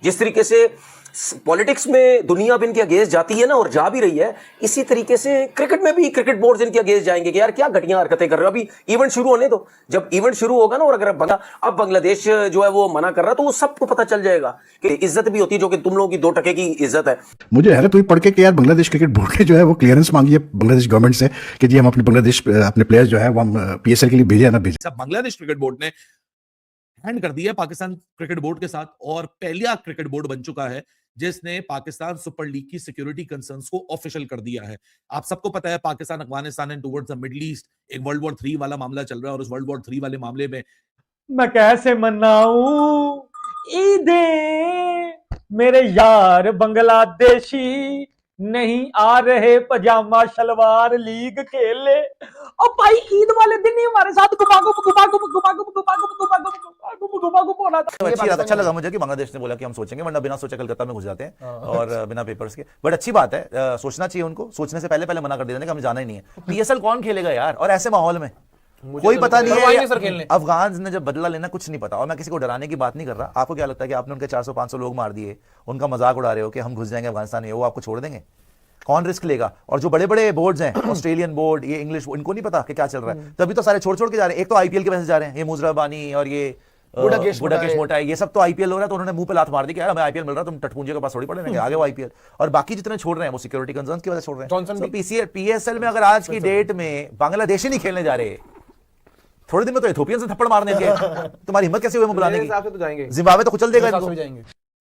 जिस तरीके से पॉलिटिक्स में दुनिया अब इनके अगेंस्ट जाती है ना, और जा भी रही है, इसी तरीके से क्रिकेट में भी क्रिकेट बोर्ड इनके अगेंस्ट जाएंगे कि यार क्या घटिया हरकतें कर रहे हो। अभी इवेंट शुरू होने दो, जब इवेंट शुरू होगा ना, और अगर अब बांग्लादेश जो है वो मना कर रहा है, तो वो सबको पता चल जाएगा कि इज्जत भी होती है, जो कि तुम लोगों की 2% की इज्जत है। मुझे हैरत हुई पढ़ के कि यार बांग्लादेश क्रिकेट बोर्ड ने जो है वो क्लियरेंस मांगी है बांग्लादेश गवर्नमेंट से कि जी हम अपने बांग्लादेश अपने प्लेयर्स जो है वो हम पीएसएल के लिए भेजे या ना भेजे। बांग्लादेश क्रिकेट बोर्ड ने हैंड कर दिया पाकिस्तान क्रिकेट बोर्ड के साथ, और पहला क्रिकेट बोर्ड बन चुका है जिसने पाकिस्तान सुपर लीग की सिक्योरिटी कंसर्न्स को ऑफिशियल कर दिया है। आप सबको पता है Pakistan Afghanistan and towards the middle east एक वर्ल्ड वॉर 3 वाला मामला चल रहा है, और उस वर्ल्ड वॉर 3 वाले मामले में मैं कैसे मनाऊं ईदें, मेरे यार बांग्लादेशी नहीं आ रहे पजामा शलवार लीग खेले। और भाई ईद वाले दिन ही हमारे साथ गुमागुम हो रहा था। अच्छी बात, अच्छा लगा मुझे कि बांग्लादेश ने बोला कि हम सोचेंगे, वरना बिना सोचे कलकत्ता में घुस जाते हैं और बिना पेपर्स के। बट अच्छी बात है, सोचना चाहिए उनको, सोचने से पहले मना कर देना कि हमें जाना ही नहीं है। पीएसएल कौन खेलेगा यार, और ऐसे माहौल में कोई पता नहीं है। अफगान ने जब बदला लेना कुछ नहीं पता, और मैं किसी को डराने की बात नहीं कर रहा। आपको क्या लगता है कि आपने उनके 400-500 लोग मार दिए, उनका मजाक उड़ा रहे हो कि हम घुस जाएंगे अफगानिस्तान में, वो आपको छोड़ देंगे? कौन रिस्क लेगा? और जो बड़े बड़े बोर्ड्स हैं, ऑस्ट्रेलियन बोर्ड, ये इंग्लिश, इनको नहीं पता कि क्या चल रहा है, तभी तो सारे छोड़ के जा रहे हैं। एक तो आईपीएल के पैसे जा रहे हैं, ये मुजराबानी और ये बुडाकेश मोटा है, ये सब तो आईपीएल हो रहा है, तो उन्होंने मुंह पे लात मार दी कि यार हमें आईपीएल मिल रहा है, तुम टटपूंजे के पास थोड़ी पड़े आगे वो आईपीएल। और बाकी जितने छोड़ रहे हैं वो सिक्योरिटी कंसर्न्स की वजह से छोड़ रहे हैं। पीएसएल में अगर आज की डेट में बांग्लादेशी नहीं खेलने जा रहे, थोड़े दिन में तो इथोपियन से थप्पड़ मारने के, तुम्हारी हिम्मत कैसे हुई बुलाने की? जिम्बाब्वे तो कुचल देगा इनको।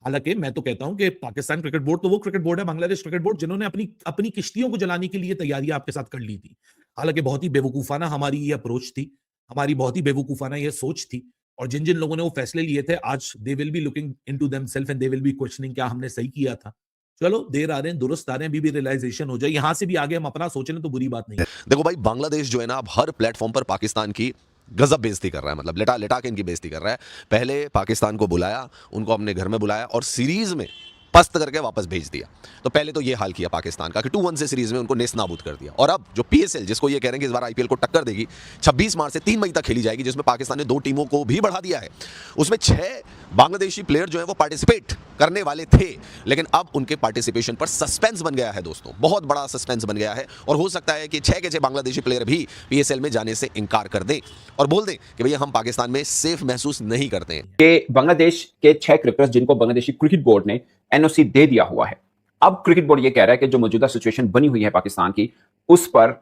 हालांकि मैं तो कहता हूं कि पाकिस्तान क्रिकेट बोर्ड तो वो क्रिकेट बोर्ड है, बांग्लादेश क्रिकेट बोर्ड जिन्होंने अपनी किश्तियों को जलाने के लिए तैयारियां आपके साथ कर ली थी। हालांकि बहुत ही बेवकूफाना हमारी ये अप्रोच थी, हमारी बहुत ही बेवकूफाना ये सोच थी, और जिन जिन लोगों ने वो फैसले लिए थे आज they will be looking into themselves and they will be questioning क्या हमने सही किया था। चलो देर आ रहे हैं, दुरुस्त आ रहे हैं, अभी भी रियलाइजेशन हो जाए, यहां से भी आगे हम अपना सोच लें तो बुरी बात नहीं है। देखो भाई, बांग्लादेश जो है ना अब हर प्लेटफॉर्म पर पाकिस्तान की गजब बेइज्जती कर रहा है, मतलब लिटा के इनकी बेइज्जती कर रहा है। पहले पाकिस्तान को बुलाया, उनको अपने घर में बुलाया और सीरीज में पस्त करके वापस भेज दिया। तो पहले तो ये हाल किया पाकिस्तान का कि 2-1 से सीरीज में उनको नेस्तनाबूद कर दिया। और अब जो पीएसएल, जिसको ये कह रहे हैं कि इस बार आईपीएल को टक्कर देगी, 26 मार्च से 3 मई तक खेली जाएगी, जिसमें पाकिस्तान ने 2 टीमों को भी बढ़ा दिया है। उसमें 6 बांग्लादेशी प्लेयर जो है वो पार्टिसिपेट करने वाले थे, लेकिन अब उनके पार्टिसिपेशन पर सस्पेंस बन गया है दोस्तों, बहुत बड़ा सस्पेंस बन गया है। और हो सकता है कि 6 के 6 बांग्लादेशी प्लेयर भी पीएसएल में जाने से इनकार कर दें और बोल दें कि भैया हम पाकिस्तान में सेफ महसूस नहीं करते हैं। कि बांग्लादेश के 6 क्रिकेटर्स जिनको बांग्लादेशी क्रिकेट बोर्ड ने एनओसी दे दिया हुआ है, अब क्रिकेट बोर्ड ये कह रहा है कि जो मौजूदा सिचुएशन बनी हुई है पाकिस्तान की, उस पर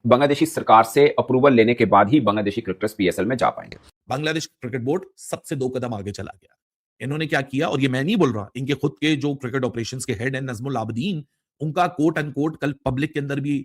बांग्लादेशी सरकार से अप्रूवल लेने के बाद ही बांग्लादेशी क्रिकेटर्स पीएसएल में जा पाएंगे। बांग्लादेश क्रिकेट बोर्ड सबसे 2 कदम आगे चला गया। इन्होंने क्या किया, और ये मैं नहीं बोल रहा, इनके खुद के जो क्रिकेट ऑपरेशंस के हेड हैं नजमुल आबदीन, उनका कोट अनकोट कल पब्लिक के अंदर भी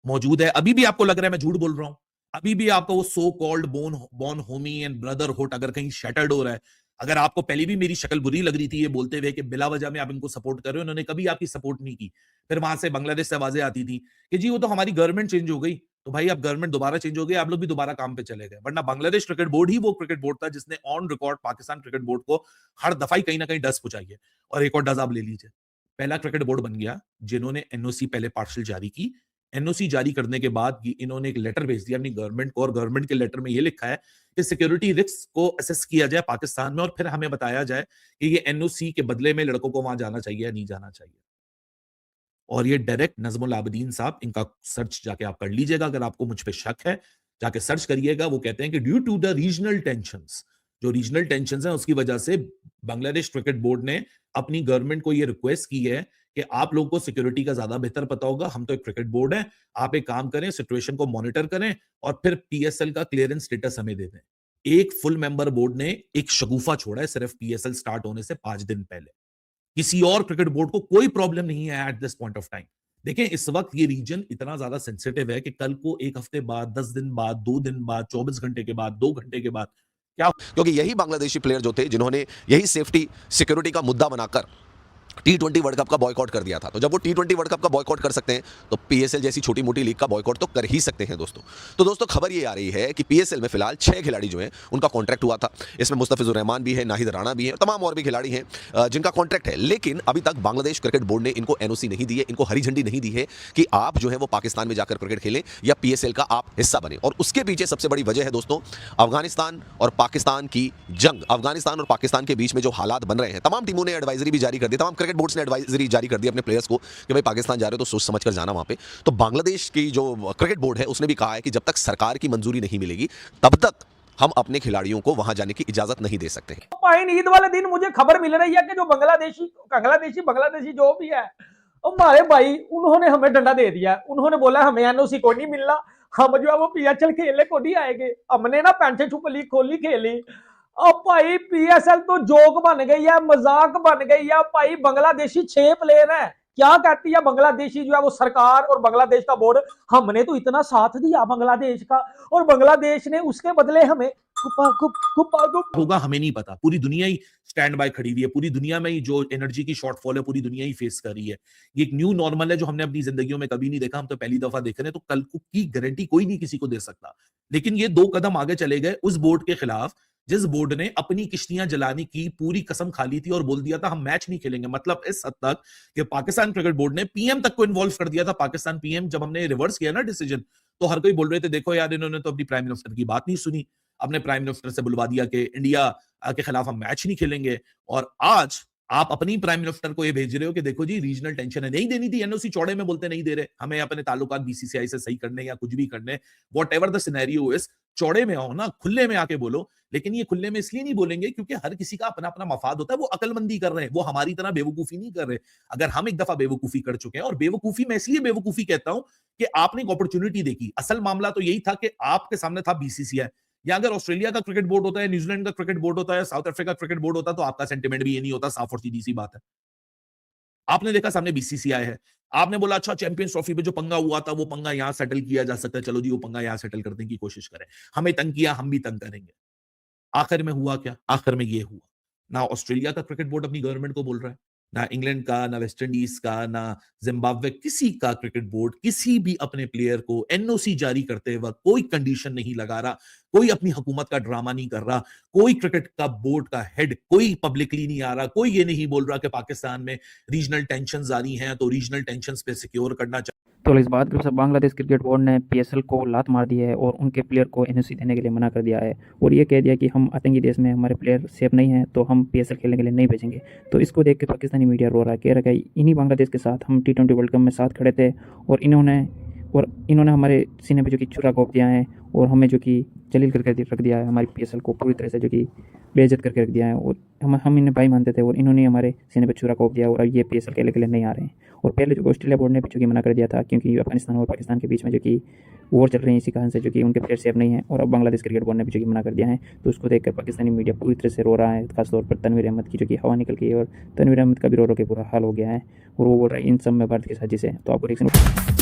मौजूद है। अभी भी आपको लग रहा है मैं झूठ बोल रहा हूं, अभी भी आपका वो so called born Homi and brotherhood अगर कहीं शैटर्ड हो रहा है, अगर आपको पहले भी मेरी शक्ल बुरी लग रही थी ये बोलते हुए कि बिला वजह में आप इनको सपोर्ट कर रहे हो, इन्होंने कभी आपकी सपोर्ट नहीं की। फिर वहां से बांग्लादेश से आवाजें आती थी कि जी वो तो हमारी गवर्नमेंट चेंज हो गई, तो भाई अब गवर्नमेंट दोबारा चेंज हो गई, आप लोग भी दोबारा काम पे चले गए। वरना बांग्लादेश क्रिकेट बोर्ड ही वो क्रिकेट बोर्ड था जिसने on record Pakistan cricket board को हर दफाई कहीं ना कहीं डस पहुंचाई है। और एक और डस आप ले लीजिए, पहला क्रिकेट बोर्ड बन गया जिन्होंने एनओसी पहले पार्शियल जारी की। एनओसी जारी करने के बाद इन्होंने एक लेटर भेज दिया अपनी गवर्नमेंट को, और गवर्नमेंट के लेटर में यह लिखा है कि सिक्योरिटी रिस्क को असेस किया जाए पाकिस्तान में, और फिर हमें बताया जाए कि ये एनओसी के बदले में लड़कों को वहां जाना चाहिए या नहीं जाना चाहिए। और ये डायरेक्ट नजमुल आबदीन साहब, इनका सर्च जाके आप कर लीजिएगा अगर आपको मुझ पे शक है, जाके सर्च करिएगा। वो कहते हैं कि due to the regional tensions, जो रीजनल टेंशंस हैं उसकी वजह से बांग्लादेश क्रिकेट बोर्ड ने अपनी गवर्नमेंट को ये रिक्वेस्ट की है कि आप लोगों को सिक्योरिटी का ज्यादा बेहतर पता होगा, हम तो एक क्रिकेट बोर्ड है, आप एक काम करें, सिचुएशन को मॉनिटर करें और फिर पीएसएल का क्लियरेंस स्टेटस हमें दे दें। एक फुल मेंबर बोर्ड ने एक शगुफा छोड़ा है सिर्फ पीएसएल स्टार्ट होने से 5 दिन पहले। किसी और क्रिकेट बोर्ड को कोई प्रॉब्लम नहीं है at this point of time. देखें इस वक्त ये रीजन इतना ज्यादा सेंसिटिव है कि कल को 1 हफ्ते बाद, 10 दिन बाद, 2 दिन बाद, 24 घंटे के बाद, 2 घंटे के बाद क्या, क्योंकि यही बांग्लादेशी प्लेयर जो थे जिन्होंने यही सेफ्टी सिक्योरिटी का मुद्दा बनाकर T20 वर्ल्ड कप का बॉयकॉट कर दिया था। तो जब वो T20 वर्ल्ड कप का बॉयकॉट कर सकते हैं तो PSL जैसी छोटी मोटी लीग का बॉयकॉट तो कर ही सकते हैं दोस्तों। तो दोस्तों खबर ये आ रही है कि PSL में फिलहाल 6 खिलाड़ी जो हैं उनका कॉन्ट्रैक्ट हुआ था। इसमें मुस्तफिजुर रहमान भी है, नाहिद राणा भी है, तमाम और भी खिलाड़ी हैं जिनका कॉन्ट्रैक्ट है। लेकिन अभी तक बांग्लादेश क्रिकेट बोर्ड ने इनको NOC नहीं दी है, इनको हरी झंडी नहीं दी है कि आप जो है वो पाकिस्तान में जाकर क्रिकेट खेलें या PSL का आप हिस्सा बने। और उसके पीछे सबसे बड़ी वजह है दोस्तों अफगानिस्तान और पाकिस्तान की जंग। अफगानिस्तान और पाकिस्तान के बीच में जो हालात बन रहे हैं, तमाम टीमों ने एडवाइजरी भी जारी कर दी, तमाम क्रिकेट बोर्ड्स ने एडवाइजरी जारी कर दी अपने प्लेयर्स को कि भाई पाकिस्तान जा रहे हो तो सोच समझ कर जाना वहां पे। तो बांग्लादेश की जो क्रिकेट बोर्ड है उसने भी कहा है कि जब तक सरकार की मंजूरी नहीं मिलेगी तब तक हम अपने खिलाड़ियों को वहां जाने की इजाजत नहीं दे सकते हैं। पाइन ईद वाले दिन मुझे खबर मिल रही है कि जो बांग्लादेशी जो भी है हमारे भाई, उन्होंने हमें डंडा दे दिया। उन्होंने बोला हमें NOC को नहीं मिलना, हम जो है वो PSL खेलने को नहीं आएंगे। हमने ना पैंटे छुप ली, खोली खेली। अब भाई PSL तो जोक बन गई है, मजाक बन गई है भाई। बांग्लादेशी 6 प्लेयर है, क्या कहती है बांग्लादेशी जो है वो सरकार और बांग्लादेश का बोर्ड, हमने तो इतना साथ दिया बांग्लादेश का और बांग्लादेश ने उसके बदले हमें होगा हमें नहीं पता। पूरी दुनिया ही स्टैंड बाय खड़ी हुई है, पूरी दुनिया में ही जो एनर्जी की शॉर्टफॉल है पूरी दुनिया ही फेस कर रही है। ये एक न्यू नॉर्मल है जो हमने अपनी जिंदगियों में कभी नहीं देखा, हम तो पहली दफा देख रहे हैं। तो कल की गारंटी कोई नहीं किसी को दे सकता, लेकिन ये 2 कदम आगे चले गए उस बोर्ड के खिलाफ जिस बोर्ड ने अपनी किश्तियां जलाने की पूरी कसम खा ली थी और बोल दिया था हम मैच नहीं खेलेंगे। मतलब इस हद तक कि पाकिस्तान क्रिकेट बोर्ड ने PM तक को इन्वॉल्व कर दिया था। पाकिस्तान PM जब हमने रिवर्स किया ना डिसीजन, तो हर कोई बोल रहे थे देखो यार इन्होंने तो अपनी प्राइम मिनिस्टर की बात नहीं सुनी, अपने प्राइम मिनिस्टर से बुलवा दिया कि इंडिया के खिलाफ हम मैच नहीं खेलेंगे। और आज आप अपनी प्राइम मिनिस्टर को ये भेज रहे हो कि देखो जी रीजनल टेंशन है, नहीं देनी थी NOC, चौड़े में बोलते नहीं दे रहे, हमें अपने ताल्लुकात BCCI से सही करने या कुछ भी करने, व्हाटएवर द सिनेरियो इज, चौड़े में आओ ना, खुले में आके बोलो। लेकिन ये खुले में इसलिए नहीं बोलेंगे क्योंकि हर किसी का अपना अपना मफाद होता है। वो अकलमंदी कर रहे हैं, वो हमारी तरह बेवकूफी नहीं कर रहे। अगर हम एक दफा बेवकूफी कर चुके हैं, और बेवकूफी मैं इसलिए बेवकूफी कहता हूं कि आपने एक अपॉर्चुनिटी देखी। असल मामला तो यही था कि आपके सामने था BCCI, या अगर ऑस्ट्रेलिया का क्रिकेट बोर्ड होता है, न्यूजीलैंड का क्रिकेट बोर्ड होता है, साउथ अफ्रीका क्रिकेट बोर्ड होता, तो आपका सेंटिमेंट भी ये नहीं होता। साफ और सीधी सी बात है। आपने देखा सामने BCCI है, आपने बोला अच्छा चैंपियंस ट्रॉफी पे जो पंगा हुआ था वो पंगा यहां सेटल किया जा सकता है, चलो जी वो पंगा यहां सेटल करने की कोशिश करें। हमें तंग किया, हम भी तंग करेंगे। आखिर में हुआ क्या? आखिर में ये हुआ, ना ऑस्ट्रेलिया का क्रिकेट बोर्ड अपनी गवर्नमेंट को बोल रहा है, ना इंग्लैंड का, ना वेस्ट इंडीज का, ना जिम्बाब्वे, किसी का क्रिकेट बोर्ड किसी भी अपने प्लेयर को NOC जारी करते वक्त कोई कंडीशन नहीं लगा रहा, कोई अपनी हुकूमत का ड्रामा नहीं कर रहा, कोई क्रिकेट का बोर्ड का हेड कोई पब्लिकली नहीं आ रहा, कोई ये नहीं बोल रहा कि पाकिस्तान में रीजनल टेंशन जारी हैं तो रीजनल टेंशन पे सिक्योर करना चाहिए। तो इस बात के बांग्लादेश क्रिकेट बोर्ड ने PSL को लात मार दी है और उनके प्लेयर को NOC देने के लिए मना कर दिया है और ये कह दिया कि हम आतंकी देश में हमारे प्लेयर सेफ नहीं हैं तो हम PSL खेलने के लिए नहीं भेजेंगे। तो इसको देख के पाकिस्तानी मीडिया रो रहा है, कह रहा है कि इन्हीं बांग्लादेश के साथ हम T20 वर्ल्ड कप में साथ खड़े थे और इन्होंने हमारे सीने पे जो कि छुरा घोंप दिया है और हमें जो कि जलील करके रख दिया है, हमारी PSL को पूरी तरह से जो कि बेइज्जत करके रख दिया है और हम इन्हें भाई मानते थे और इन्होंने हमारे सीने पे छुरा घोंप दिया और अब ये PSL खेलने के लिए नहीं आ रहे हैं। और पहले जो ऑस्ट्रेलिया बोर्ड ने भी जो कि मना कर दिया था क्योंकि अफगानिस्तान और पाकिस्तान के बीच में जो कि वॉर चल रही है इसी कारण से जो कि उनके प्लेयर सेफ नहीं है, और अब बांग्लादेश क्रिकेट बोर्ड ने भी जो कि मना कर दिया है। तो उसको देखकर पाकिस्तानी मीडिया पूरी तरह से रो रहा है, खासतौर पर तनवीर अहमद की जो कि हवा निकल गई है और तनवीर अहमद का भी रो के बुरा हाल हो गया है और वो बोल रहा है इन सब में भारत की साजिश है। तो आपको रिएक्शन